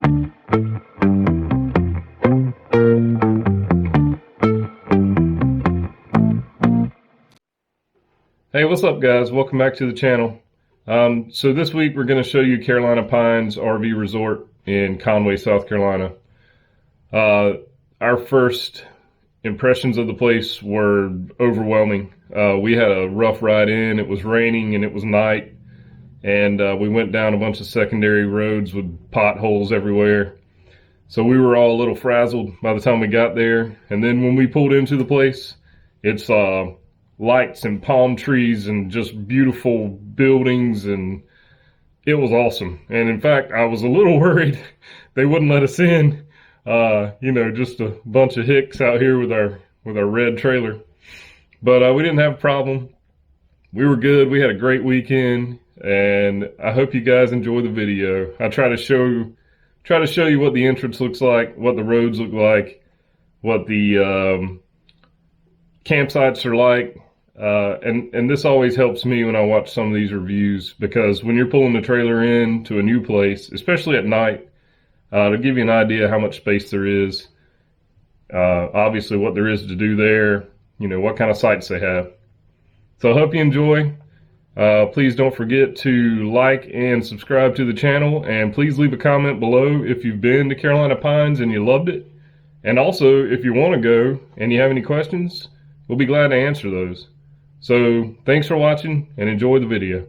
Hey, what's up guys? Welcome back to the channel. So this week we're going to show you Carolina Pines RV Resort in Conway, South Carolina. Our first impressions of the place were overwhelming. We had a rough ride in. It was raining and it was night, and we went down a bunch of secondary roads with potholes everywhere. So we were all a little frazzled by the time we got there. And then when we pulled into the place, it's lights and palm trees and just beautiful buildings, and it was awesome. And in fact, I was a little worried they wouldn't let us in. Just a bunch of hicks out here with our red trailer. But we didn't have a problem. We were good. We had a great weekend, and I hope you guys enjoy the video. I try to show you what the entrance looks like, what the roads look like, what the campsites are like. And this always helps me when I watch some of these reviews, because when you're pulling the trailer in to a new place, especially at night, to give you an idea how much space there is, obviously what there is to do there, what kind of sites they have. So I hope you enjoy. Please don't forget to like and subscribe to the channel, and please leave a comment below if you've been to Carolina Pines and you loved it. And also, if you want to go and you have any questions, we'll be glad to answer those. So thanks for watching and enjoy the video.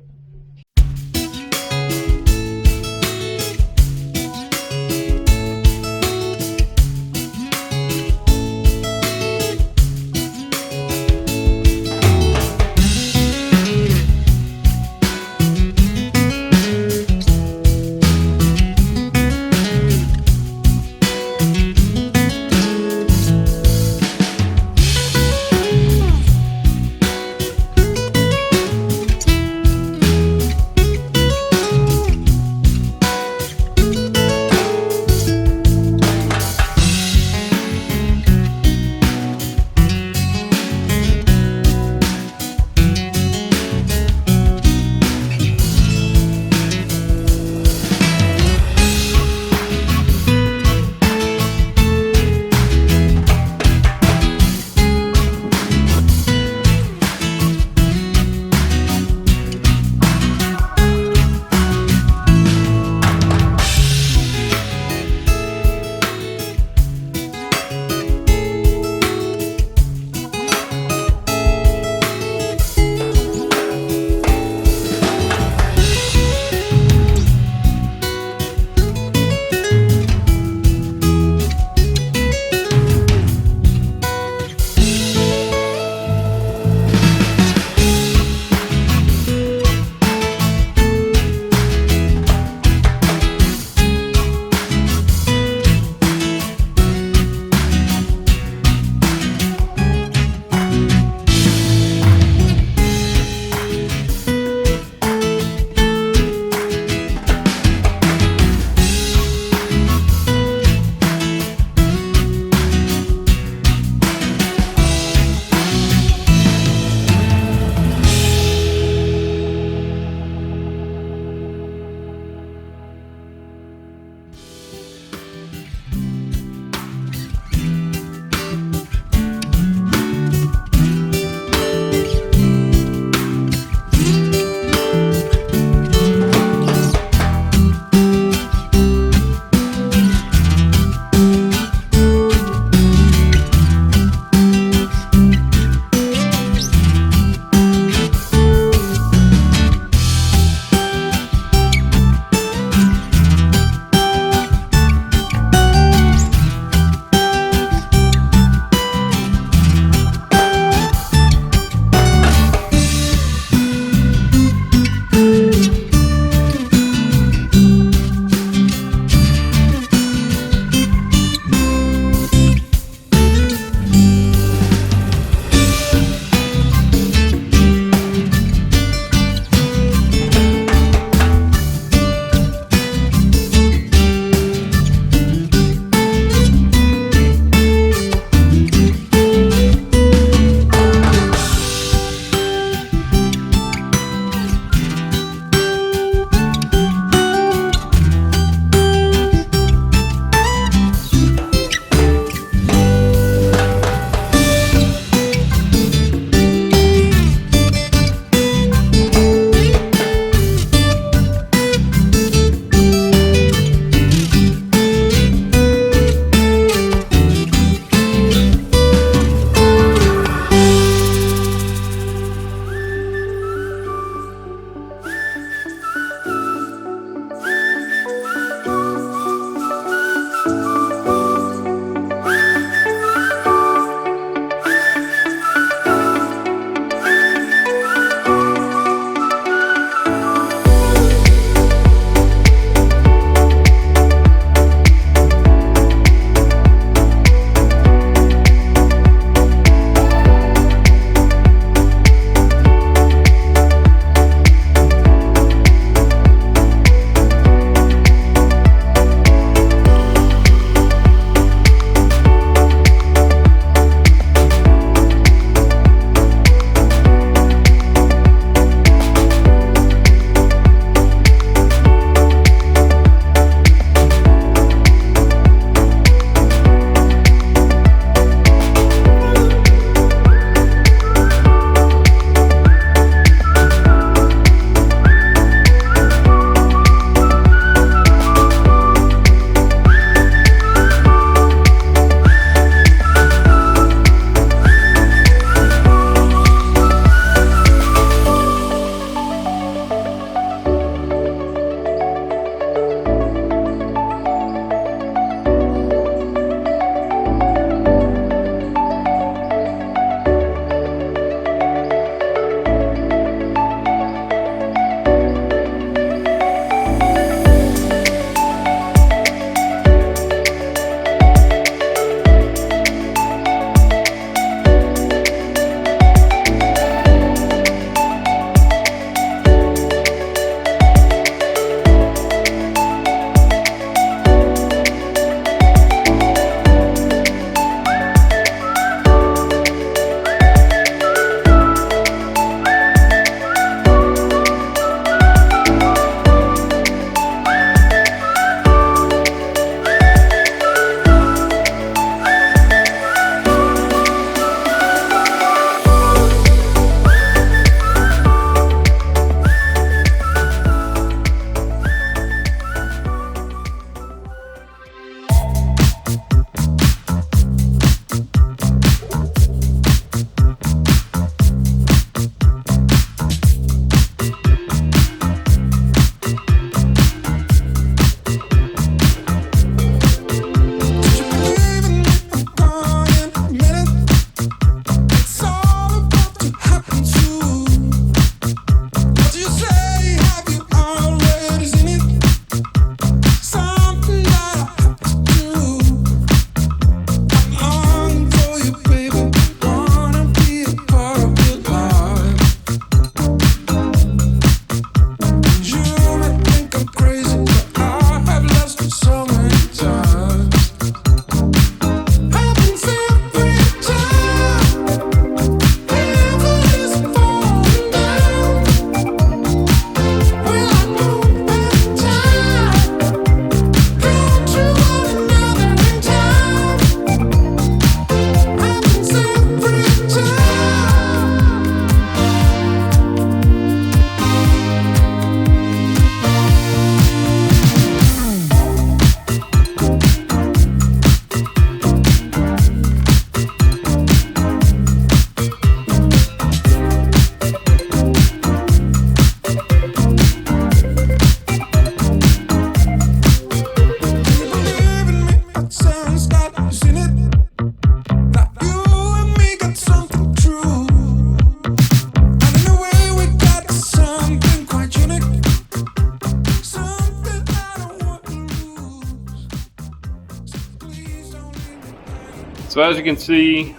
So as you can see,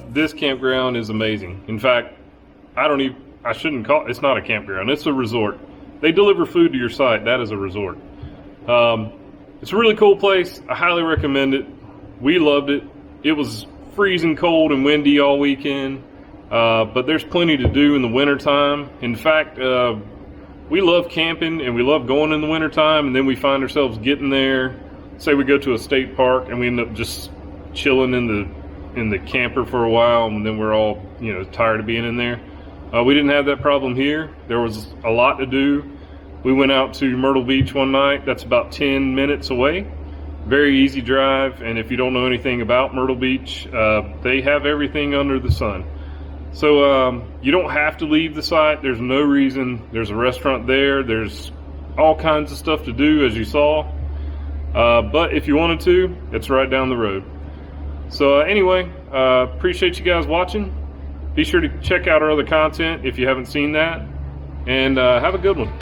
this campground is amazing. In fact, I shouldn't call it's not a campground, it's a resort. They deliver food to your site. That is a resort. It's a really cool place. I highly recommend it. We loved it. It was freezing cold and windy all weekend, but there's plenty to do in the wintertime. In fact, we love camping and we love going in the wintertime, and then we find ourselves getting there. Say we go to a state park and we end up just chilling in the camper for a while, and then we're all tired of being in there. We didn't have that problem here. There was a lot to do. We went out to Myrtle Beach one night. That's about 10 minutes away. Very easy drive, and if you don't know anything about Myrtle Beach, they have everything under the sun. So you don't have to leave the site. There's no reason. There's a restaurant there. There's all kinds of stuff to do, as you saw. But if you wanted to, it's right down the road. So anyway, appreciate you guys watching. Be sure to check out our other content if you haven't seen that, and have a good one.